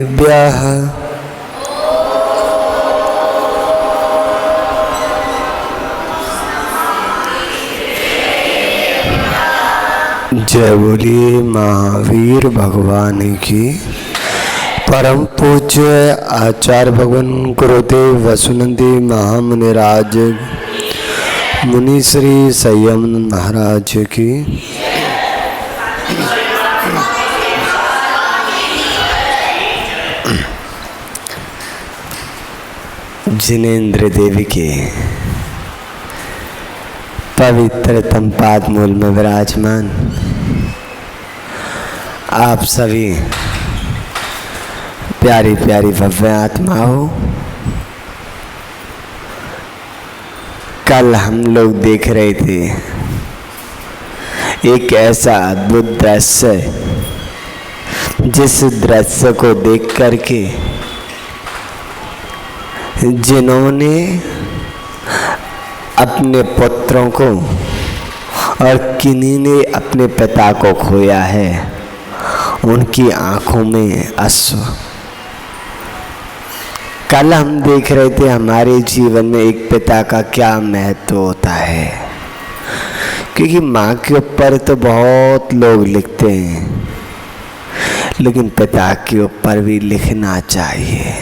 भ्यः जय बोलिए महावीर भगवान की। परम पूज्य आचार्य भगवान गुरुदेव वसुनंदी महामुनिराज मुनि श्री संयमानंद महाराज की। जिनेन्द्र देवी के पवित्रतम पाद मूल में विराजमान आप सभी प्यारी प्यारी भव्य आत्माओं, कल हम लोग देख रहे थे एक ऐसा अद्भुत दृश्य जिस दृश्य को देख करके जिन्होंने अपने पुत्रों को और किन्हीं ने अपने पिता को खोया है, उनकी आंखों में अश्रु। कल हम देख रहे थे हमारे जीवन में एक पिता का क्या महत्व होता है, क्योंकि माँ के ऊपर तो बहुत लोग लिखते हैं, लेकिन पिता के ऊपर भी लिखना चाहिए।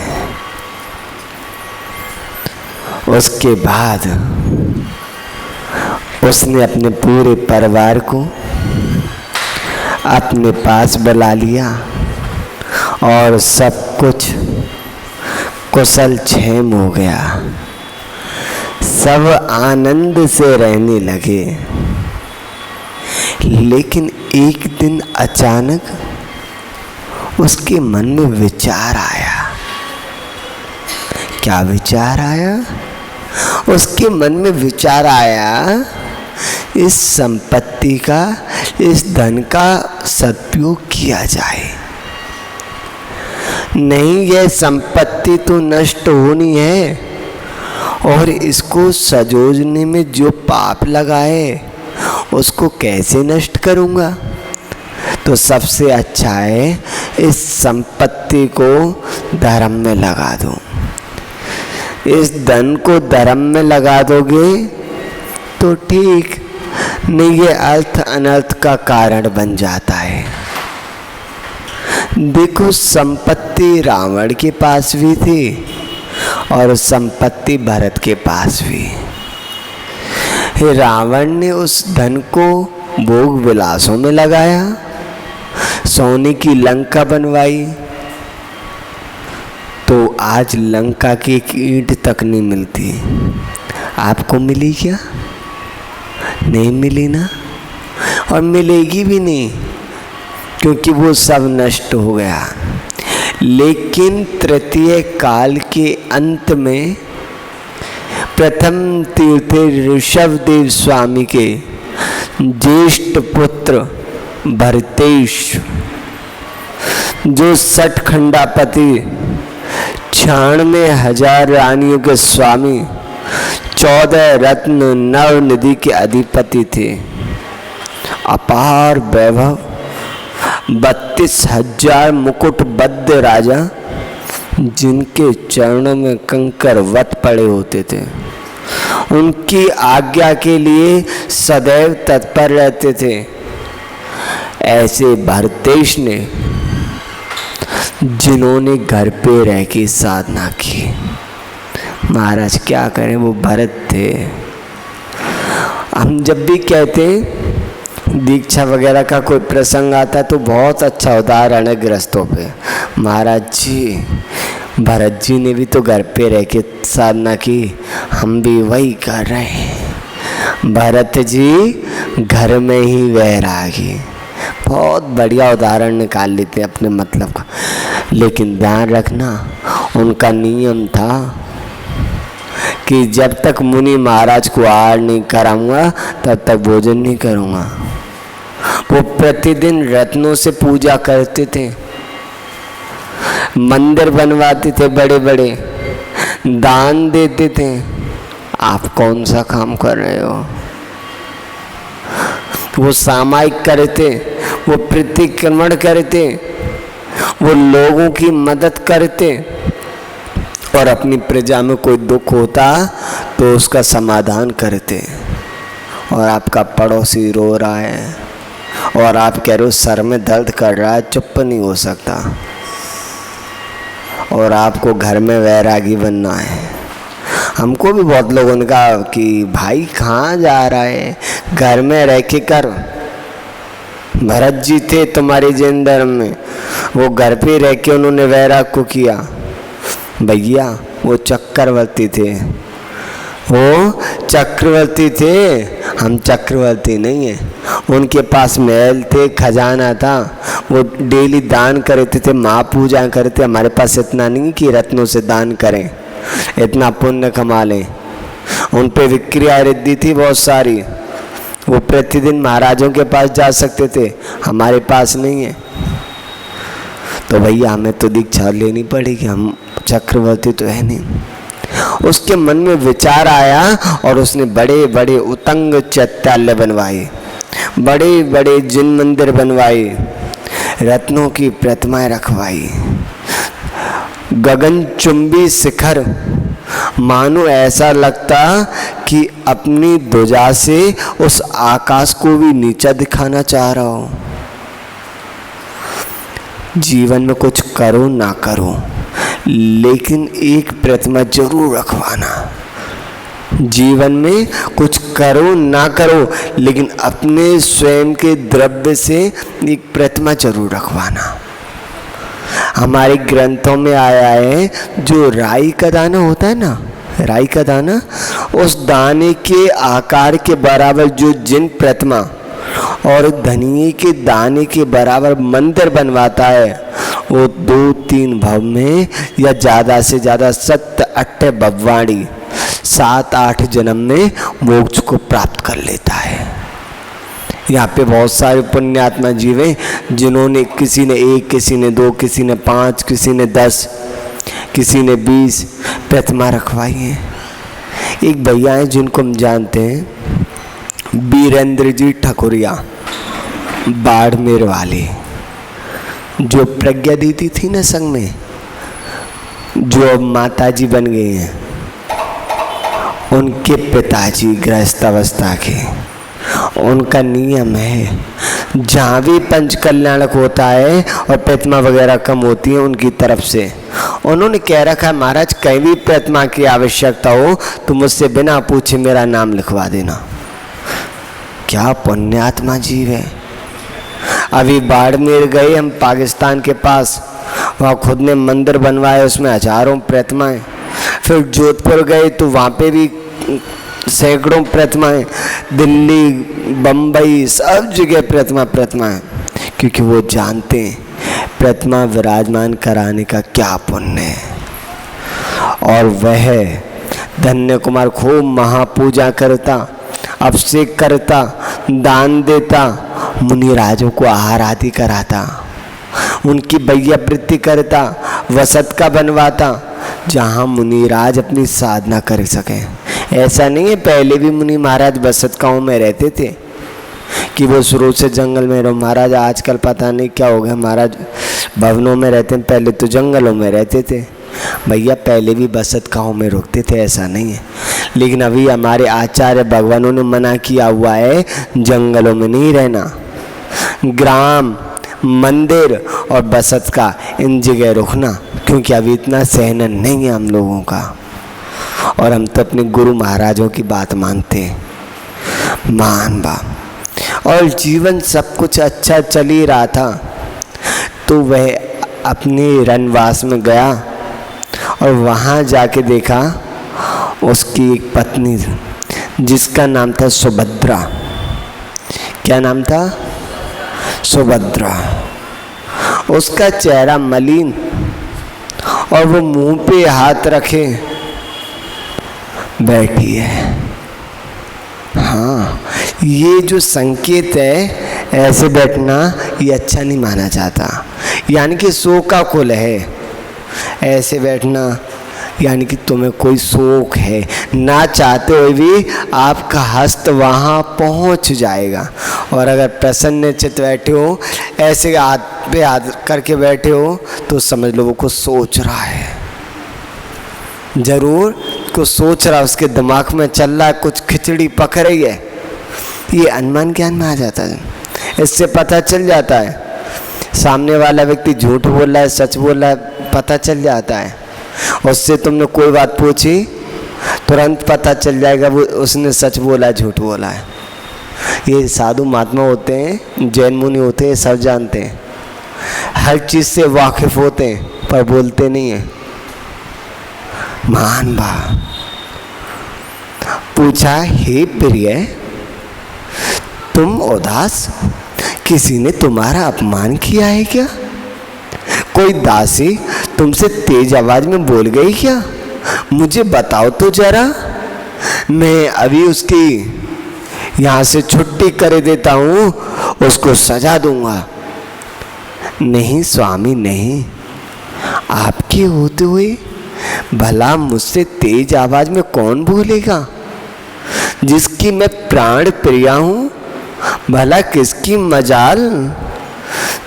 उसके बाद उसने अपने पूरे परिवार को अपने पास बुला लिया और सब कुछ कुशल क्षेम हो गया। सब आनंद से रहने लगे। लेकिन एक दिन अचानक उसके मन में विचार आया। क्या विचार आया? उसके मन में विचार आया, इस संपत्ति का, इस धन का सदुपयोग किया जाए। नहीं, यह संपत्ति तो नष्ट होनी है और इसको संजोने में जो पाप लगा है उसको कैसे नष्ट करूँगा। तो सबसे अच्छा है इस संपत्ति को धर्म में लगा दूँ। इस धन को धर्म में लगा दोगे तो ठीक, नहीं ये अर्थ अनर्थ का कारण बन जाता है। देखो, संपत्ति रावण के पास भी थी और संपत्ति भरत के पास भी। रावण ने उस धन को भोग विलासों में लगाया, सोने की लंका बनवाई, तो आज लंका की एक ईंट तक नहीं मिलती। आपको मिली क्या? नहीं मिली ना, और मिलेगी भी नहीं, क्योंकि वो सब नष्ट हो गया। लेकिन तृतीय काल के अंत में प्रथम तीर्थ ऋषभदेव स्वामी के ज्येष्ठ पुत्र भरतेश, जो सठखंडापति 96,000 रानियों के स्वामी, 14 रत्न नव निधि के अधिपति थे, अपार वैभव, 32,000 मुकुटबद्ध राजा, जिनके चरणों में कंकर वत पड़े होते थे, उनकी आज्ञा के लिए सदैव तत्पर रहते थे। ऐसे भरतेश ने, जिन्होंने घर पे रह के साधना की, महाराज क्या करें, वो भरत थे। हम जब भी कहते दीक्षा वगैरह का कोई प्रसंग आता तो बहुत अच्छा उदाहरण है गृहस्थों पे। महाराज जी, भरत जी ने भी तो घर पे रह के साधना की, हम भी वही कर रहे हैं। भरत जी घर में ही वैरागी, बहुत बढ़िया उदाहरण निकाल लेते हैं अपने मतलब का। लेकिन ध्यान रखना, उनका नियम था कि जब तक मुनि महाराज को आहार नहीं कराऊंगा तब तक भोजन नहीं करूंगा। वो प्रतिदिन रत्नों से पूजा करते थे, मंदिर बनवाते थे, बड़े बड़े दान देते थे। आप कौन सा काम कर रहे हो? वो सामायिक करते, वो प्रतिक्रमण करते, वो लोगों की मदद करते और अपनी प्रजा में कोई दुख होता तो उसका समाधान करते। और आपका पड़ोसी रो रहा है और आप कह रहे हो सर में दर्द कर रहा है, चुप नहीं हो सकता, और आपको घर में वैरागी बनना है। हमको भी बहुत लोगों ने कहा कि भाई कहाँ जा रहा है, घर में रह के कर। भरत जी थे तुम्हारे जैन धर्म में, वो घर पे रह के उन्होंने वैराग को किया। भैया वो चक्रवर्ती थे, वो चक्रवर्ती थे, हम चक्रवर्ती नहीं हैं। उनके पास महल थे, खजाना था, वो डेली दान करते थे, महापूजा करते। हमारे पास इतना नहीं कि रत्नों से दान करें, इतना पुण्य कमा लें। उन पे विक्रिया रिद्धि थी बहुत सारी, वो प्रतिदिन महाराजों के पास जा सकते थे, हमारे पास नहीं है। तो भैया हमें तो दीक्षा लेनी पड़ेगी, हम चक्रवर्ती तो है नहीं। उसके मन में विचार आया और उसने बड़े बड़े उतंग चैत्यालय बनवाए, बड़े बड़े जिन मंदिर बनवाए, रत्नों की प्रतिमाएं रखवाई, गगनचुंबी शिखर, मानो ऐसा लगता कि अपनी ध्वजा से उस आकाश को भी नीचा दिखाना चाह रहा हो। जीवन में कुछ करो ना करो, लेकिन एक प्रतिमा जरूर रखवाना। जीवन में कुछ करो ना करो, लेकिन अपने स्वयं के द्रव्य से एक प्रतिमा जरूर रखवाना। हमारे ग्रंथों में आया है, जो राई का दाना होता है ना, राई का दाना, उस दाने के आकार के बराबर जो जिन प्रतिमा और धनिये के दाने के बराबर मंदिर बनवाता है, वो 2-3 भव में या ज़्यादा से ज़्यादा 7-8 भववाणी 7-8 जन्म में मोक्ष को प्राप्त कर लेता है। यहाँ पे बहुत सारे पुण्यात्मा जीव हैं जिन्होंने, किसी ने 1, किसी ने 2, किसी ने 5, किसी ने 10, किसी ने 20 प्रतिमा रखवाई है। एक भैया हैं जिनको हम जानते हैं, वीरेंद्र जी ठकुरिया, बाड़मेर वाले, जो प्रज्ञा दीदी थी ना संग में, जो अब माता जी बन गई हैं, उनके पिताजी गृहस्थ अवस्था के, उनका नियम है जहाँ भी पंच कल्याणक होता है और प्रतिमा वगैरह कम होती है उनकी तरफ से, उन्होंने कह रखा है महाराज कहीं भी प्रतिमा की आवश्यकता हो तो मुझसे बिना पूछे मेरा नाम लिखवा देना। क्या पुण्यात्मा जीव है। अभी बाड़मेर गए हम पाकिस्तान के पास, वहाँ खुद ने मंदिर बनवाए, उसमें हजारों प्रतिमाएं। फिर जोधपुर गए तो वहाँ पे भी सैकड़ों प्रतिमाएं, दिल्ली, बम्बई, सब जगह प्रतिमाएं, क्योंकि वो जानते हैं प्रतिमा विराजमान कराने का क्या पुण्य है। और वह धन्य कुमार खूब महापूजा करता, अभिषेक करता, दान देता, मुनिराजों को आहार आदि कराता, उनकी वैयावृत्ति करता, वसत का बनवाता, जहाँ मुनिराज अपनी साधना कर सकें। ऐसा नहीं है, पहले भी मुनि महाराज बसतकाओं में रहते थे कि वो शुरू से जंगल में रहो। महाराज आजकल पता नहीं क्या हो गया, महाराज भवनों में रहते हैं, पहले तो जंगलों में रहते थे। भैया पहले भी बसतकाओं में रुकते थे, ऐसा नहीं है। लेकिन अभी हमारे आचार्य भगवानों ने मना किया हुआ है जंगलों में नहीं रहना, ग्राम, मंदिर और बसत का इन जगह रुकना, क्योंकि अभी इतना सहन नहीं है हम लोगों का। और हम तो अपने गुरु महाराजों की बात मानते हैं, मान बा। और जीवन सब कुछ अच्छा चल ही रहा था, तो वह अपने रनवास में गया और वहाँ जाके देखा उसकी एक पत्नी जिसका नाम था सुभद्रा। क्या नाम था? सुभद्रा। उसका चेहरा मलिन और वो मुंह पे हाथ रखे बैठी है। हाँ, ये जो संकेत है ऐसे बैठना ये अच्छा नहीं माना जाता, यानी कि शोक का कुल है। ऐसे बैठना यानी कि तुम्हें कोई शोक है, ना चाहते हुए भी आपका हस्त वहाँ पहुँच जाएगा। और अगर प्रसन्न चित्त बैठे हो, ऐसे हाथ पे हाथ करके बैठे हो तो समझ लो वो कुछ सोच रहा है, जरूर कुछ सोच रहा है, उसके दिमाग में चल रहा है, कुछ खिचड़ी पक रही है। ये अनुमान ज्ञान में आ जाता है, इससे पता चल जाता है सामने वाला व्यक्ति झूठ बोल रहा है सच बोल रहा है, पता चल जाता है। उससे तुमने कोई बात पूछी तुरंत पता चल जाएगा वो उसने सच बोला है झूठ बोला है। ये साधु महात्मा होते हैं, जैन मुनि होते हैं, सब जानते हैं, हर चीज़ से वाकिफ होते हैं पर बोलते नहीं हैं। महान भाव पूछा, हे प्रिय तुम उदास, किसी ने तुम्हारा अपमान किया है क्या? कोई दासी तुमसे तेज आवाज में बोल गई क्या? मुझे बताओ तो जरा, मैं अभी उसकी यहाँ से छुट्टी कर देता हूँ, उसको सजा दूंगा। नहीं स्वामी नहीं, आपके होते हुए भला मुझसे तेज आवाज में कौन बोलेगा? जिसकी मैं प्राण प्रिया हूँ, भला किसकी मजाल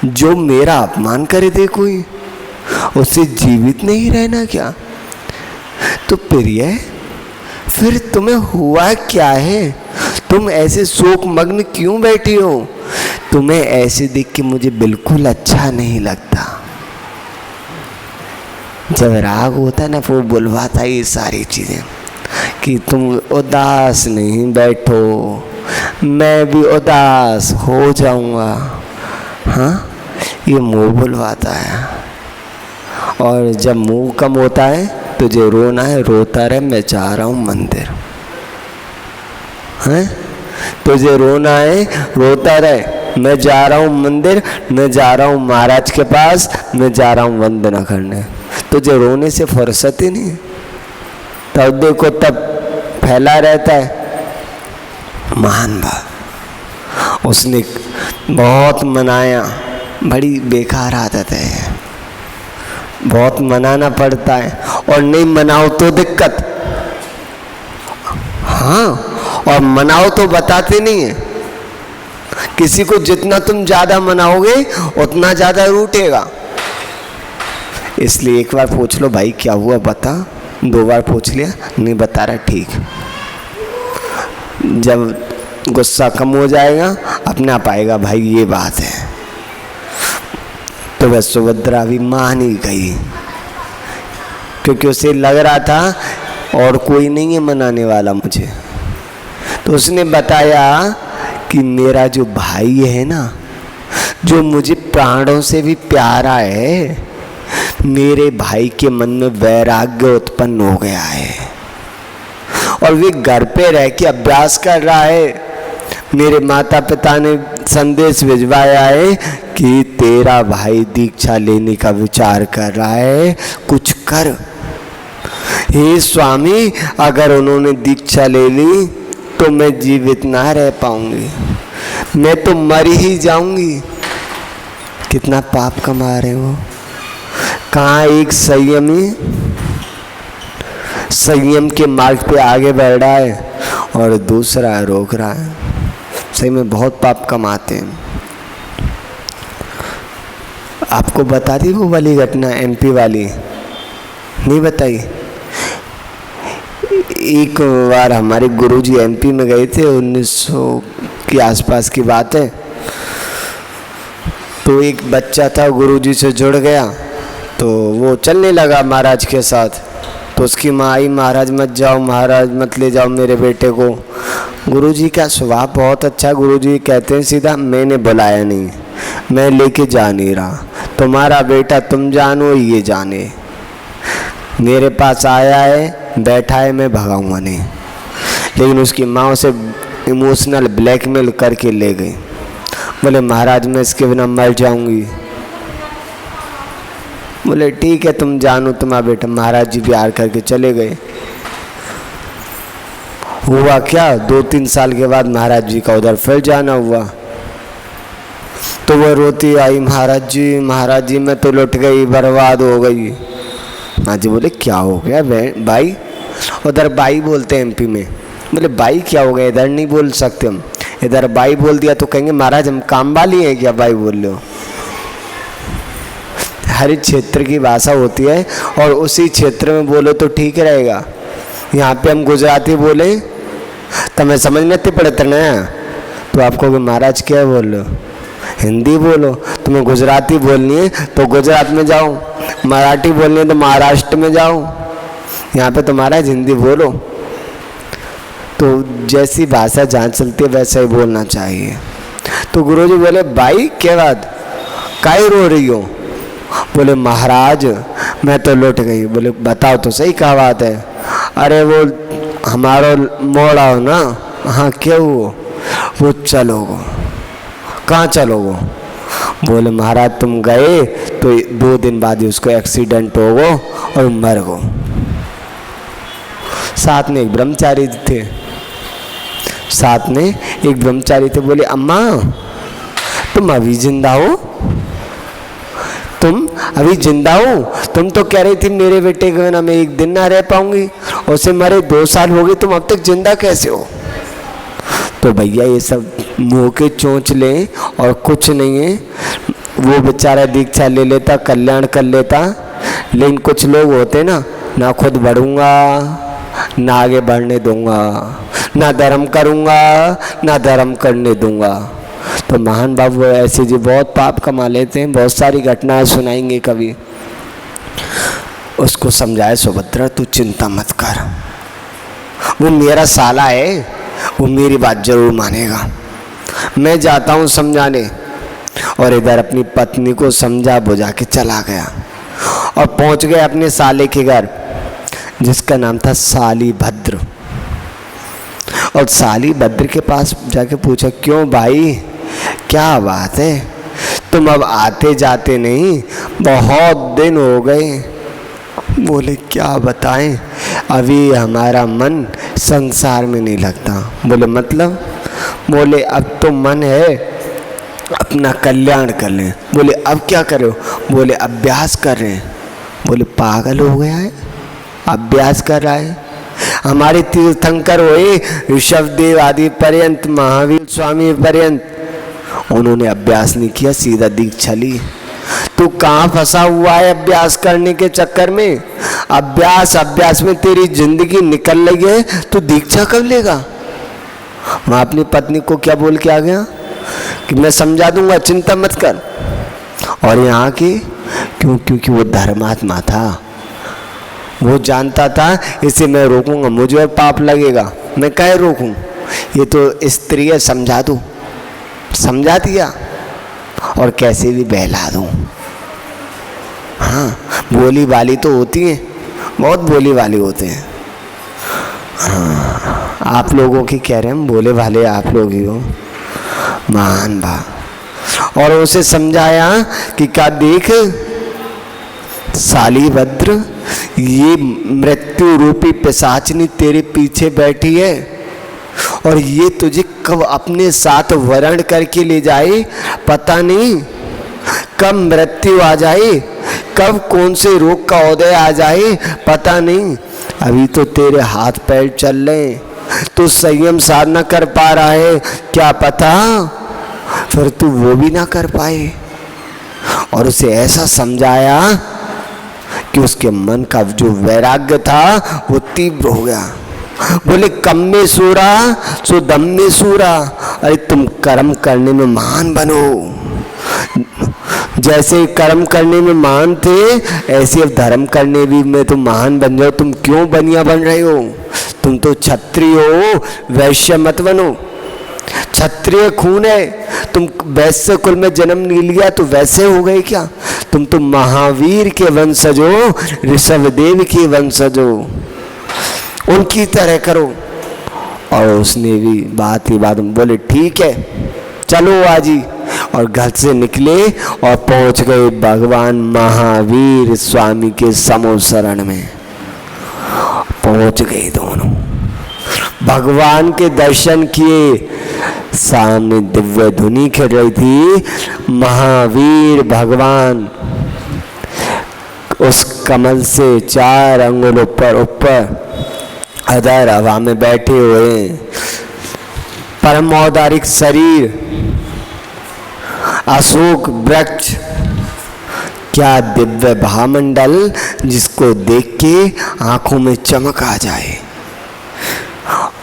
जो मेरा अपमान करे दे कोई, उसे जीवित नहीं रहना क्या? तो प्रिय फिर तुम्हें हुआ क्या है? तुम ऐसे शोक मग्न क्यों बैठी हो? तुम्हें ऐसे देख के मुझे बिल्कुल अच्छा नहीं लगता। जब राग होता है ना वो बुलवाता है ये सारी चीजें कि तुम उदास नहीं बैठो, मैं भी उदास हो जाऊंगा। हाँ, ये मुंह बुलवाता है। और जब मुंह कम होता है तुझे रोना है, रोता रहे, मैं जा रहा हूँ मंदिर। हैं, तुझे रोना है, रोता रहे, मैं जा रहा हूँ मंदिर, मैं जा रहा हूँ महाराज के पास, मैं जा रहा हूँ वंदना करने। तुझे रोने से फुर्सत ही नहीं, तब देखो तब फैला रहता है। महान भाव उसने बहुत मनाया, बड़ी बेकार आदत है, बहुत मनाना पड़ता है और नहीं मनाओ तो दिक्कत। हाँ, और मनाओ तो बताते नहीं है। किसी को जितना तुम ज्यादा मनाओगे उतना ज्यादा रूठेगा। इसलिए एक बार पूछ लो भाई क्या हुआ बता, 2 बार पूछ लिया नहीं बता रहा ठीक, जब गुस्सा कम हो जाएगा अपने आप आएगा भाई ये बात है। तो वह सुभद्रा भी मान ही गई क्योंकि उसे लग रहा था और कोई नहीं है मनाने वाला मुझे। तो उसने बताया कि मेरा जो भाई है ना, जो मुझे प्राणों से भी प्यारा है, मेरे भाई के मन में वैराग्य उत्पन्न हो गया है और वे घर पे रह के अभ्यास कर रहा है। मेरे माता पिता ने संदेश भिजवाया है कि तेरा भाई दीक्षा लेने का विचार कर रहा है, कुछ कर। हे स्वामी, अगर उन्होंने दीक्षा ले ली तो मैं जीवित ना रह पाऊंगी, मैं तो मर ही जाऊंगी। कितना पाप कमा रहे हो। कहाँ एक संयमी संयम के मार्ग पे आगे बढ़ रहा है और दूसरा रोक रहा है। सही में बहुत पाप कमाते हैं। आपको बता दी वो वाली घटना एमपी वाली? नहीं बताई? एक बार हमारे गुरुजी एमपी में गए थे, 1900 के आसपास की बात है। तो एक बच्चा था गुरुजी से जुड़ गया, तो वो चलने लगा महाराज के साथ। तो उसकी माँ आई, महाराज मत जाओ, महाराज मत ले जाओ मेरे बेटे को। गुरुजी का स्वभाव बहुत अच्छा। गुरुजी कहते हैं सीधा, मैंने बुलाया नहीं, मैं लेके जा नहीं रहा, तुम्हारा बेटा तुम जानो ये जाने। मेरे पास आया है, बैठा है, मैं भगाऊंगा नहीं। लेकिन उसकी माँ उसे इमोशनल ब्लैकमेल करके ले गई। बोले महाराज मैं इसके बिना मर जाऊंगी। बोले ठीक है तुम जानो तुम्हारा बेटा। महाराज जी प्यार करके चले गए। हुआ क्या, 2-3 साल के बाद महाराज जी का उधर फिर जाना हुआ। तो वह रोती आई, महाराज जी मैं तो लुट गई, बर्बाद हो गई। महाराज जी बोले क्या हो गया भाई? उधर बाई बोलते हैं एमपी में। बोले बाई क्या हो गया? इधर नहीं बोल सकते हम, इधर बाई बोल दिया तो कहेंगे महाराज हम काम वाली हैं क्या बाई बोल रहे हो। हर क्षेत्र की भाषा होती है और उसी क्षेत्र में बोलो तो ठीक रहेगा। यहाँ पे हम गुजराती बोले तो मैं समझ नहीं पड़ता ना, तो आपको महाराज क्या बोल लो, हिंदी बोलो। तुम्हें गुजराती बोलनी है तो गुजरात में जाओ, मराठी बोलनी है तो महाराष्ट्र में जाओ, यहाँ पे तो महाराज हिंदी बोलो। तो जैसी भाषा जहाँ चलती है वैसा ही बोलना चाहिए। तो गुरुजी बोले भाई क्या बात, काहे रो रही हो? बोले महाराज मैं तो लौट गई। बोले बताओ तो सही क्या बात है? अरे वो हमारा मोड़ा हो ना। हाँ क्यों? वो चलोगो। कहाँ चलोगो? बोले महाराज तुम गए तो 2 दिन बाद ही उसको एक्सीडेंट हो गो और मर गो। साथ में एक ब्रह्मचारी थे, साथ में एक ब्रह्मचारी थे। बोले अम्मा तुम अभी जिंदा हो? तुम अभी जिंदा हो? तुम तो कह रही थी मेरे बेटे के बिना मैं 1 दिन ना रह पाऊंगी, उसे मरे 2 साल हो गए, तुम अब तक जिंदा कैसे हो? तो भैया ये सब मुंह के चोंच लें और कुछ नहीं है। वो बेचारा दीक्षा ले लेता, कल्याण कर लेता, लेकिन कुछ लोग होते ना खुद बढ़ूंगा ना आगे बढ़ने दूंगा, ना धर्म करूंगा ना धर्म करने दूंगा। तो महान बाबू ऐसे जी बहुत पाप कमा लेते हैं। बहुत सारी घटनाएं सुनाएंगे कभी। उसको समझाए सुभद्रा तू चिंता मत कर, वो मेरा साला है, वो मेरी बात जरूर मानेगा। मैं जाता हूँ समझाने। और इधर अपनी पत्नी को समझा बुझा के चला गया और पहुंच गए अपने साले के घर, जिसका नाम था साली भद्र। और साली भद्र के पास जाके पूछा क्यों भाई क्या बात है, तुम अब आते जाते नहीं, बहुत दिन हो गए। बोले क्या बताएं, अभी हमारा मन संसार में नहीं लगता। बोले मतलब? बोले अब तो मन है अपना कल्याण कर लें। बोले अब क्या करो? बोले अभ्यास कर रहे हैं। बोले पागल हो गया है, अभ्यास कर रहा है? हमारे तीर्थंकर हुए ऋषभदेव आदि पर्यंत, महावीर स्वामी पर्यंत, उन्होंने अभ्यास नहीं किया, सीधा दीक्षा ली। तू कहाँ फंसा हुआ है अभ्यास करने के चक्कर में? अभ्यास में तेरी जिंदगी निकल रही है, तू दीक्षा कब लेगा? मैं अपनी पत्नी को क्या बोल के आ गया कि मैं समझा दूंगा, चिंता मत कर। और यहाँ की क्योंकि वो धर्मात्मा था, वो जानता था इसे मैं रोकूंगा मुझे और पाप लगेगा, मैं काहे रोकूं? ये तो स्त्री है, समझा दूं। समझा दिया और कैसे भी बहला दूं। हाँ बोली वाली तो होती है, बहुत बोली वाली होते हैं। हाँ आप लोगों की कह रहे हैं, बोले वाले आप लोग ही हो, महान भा। और उसे समझाया कि क्या देख साली भद्र, ये मृत्यु रूपी पिशाचनी तेरे पीछे बैठी है और ये तुझे कब अपने साथ वरण करके ले जाए पता नहीं, कब मृत्यु आ जाए, कब कौन से रोग का उदय आ जाए पता नहीं। अभी तो तेरे हाथ पैर चल रहे, तू संयम साधना कर पा रहा है, क्या पता फिर तू वो भी ना कर पाए। और उसे ऐसा समझाया कि उसके मन का जो वैराग्य था वो तीव्र हो गया। बोले कम में सूरा सो दम में सूरा, अरे तुम कर्म करने में महान बनो। जैसे कर्म करने में महान थे, ऐसे अब धर्म करने भी में तुम महान बन जाओ। तुम क्यों बनिया बन रहे हो? तुम तो क्षत्रिय हो, वैश्य मत बनो। क्षत्रिय खून है, तुम वैश्य कुल में जन्म नहीं लिया तो वैसे हो गए क्या? तुम तो महावीर के वंशज हो, ऋषभदेव के वंशज हो, उनकी तरह करो। और उसने भी बात ही बात बोले ठीक है चलो आज ही। और घर से निकले और पहुंच गए भगवान महावीर स्वामी के समो शरण में। पहुंच गए दोनों, भगवान के दर्शन किए। सामने दिव्य धुनी खिल रही थी, महावीर भगवान उस कमल से 4 अंगुल ऊपर अधर हवा में बैठे हुए, परम औदारिक शरीर, अशोक वृक्ष, क्या दिव्य भामंडल जिसको देख के आंखों में चमक आ जाए।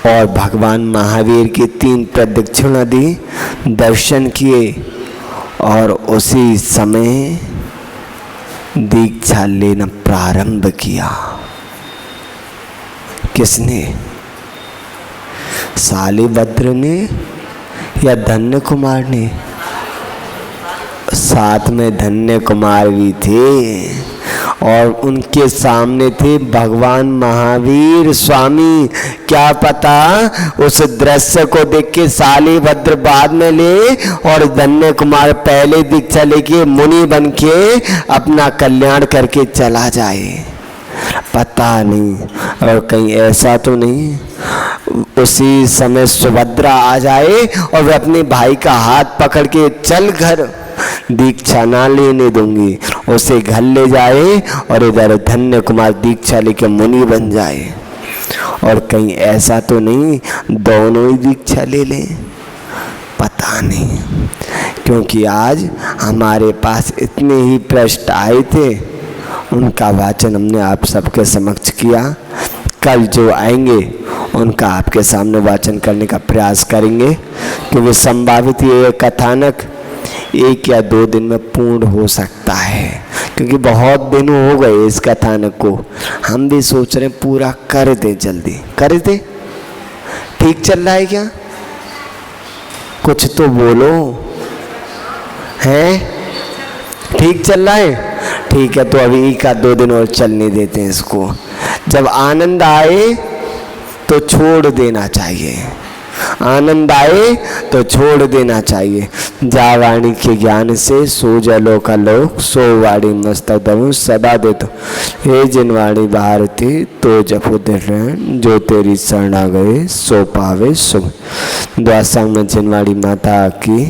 और भगवान महावीर की 3 प्रदक्षिणा दी, दर्शन किए और उसी समय दीक्षा लेना प्रारंभ किया। किसने? शालिभद्र ने या धन्य कुमार ने? साथ में धन्य कुमार भी थे और उनके सामने थे भगवान महावीर स्वामी। क्या पता उस दृश्य को देख के शालिभद्र बाद में ले और धन्य कुमार पहले दीक्षा लेके मुनि बन के अपना कल्याण करके चला जाए, पता नहीं। और कहीं ऐसा तो नहीं उसी समय सुभद्रा आ जाए और वे अपने भाई का हाथ पकड़ के चल घर, दीक्षा ना लेने दूंगी, उसे घर ले जाए और इधर धन्य कुमार दीक्षा लेके मुनि बन जाए। और कहीं ऐसा तो नहीं दोनों ही दीक्षा ले लें, पता नहीं। क्योंकि आज हमारे पास इतने ही प्रश्न आए थे, उनका वाचन हमने आप सबके समक्ष किया। कल जो आएंगे उनका आपके सामने वाचन करने का प्रयास करेंगे, क्योंकि संभावित ये कथानक 1 या 2 दिन में पूर्ण हो सकता है, क्योंकि बहुत दिन हो गए इस कथानक को। हम भी सोच रहे हैं पूरा कर दे, जल्दी कर दे। ठीक चल रहा है क्या? कुछ तो बोलो, हैं? ठीक चल रहा है? ठीक है, तो अभी 1 या 2 दिन और चलने देते हैं इसको। जब आनंद आए तो छोड़ देना चाहिए, आनंद आए तो छोड़ देना चाहिए। जा वाणी के ज्ञान से सो जलो का लोक, सो वाणी मस्तक दमु सदा दे तो। हे जिन वाणी भारती तो जपो दिल, जो तेरी शरणा गए सो पावे सुख। द्वासंग में जिन वाणी माता की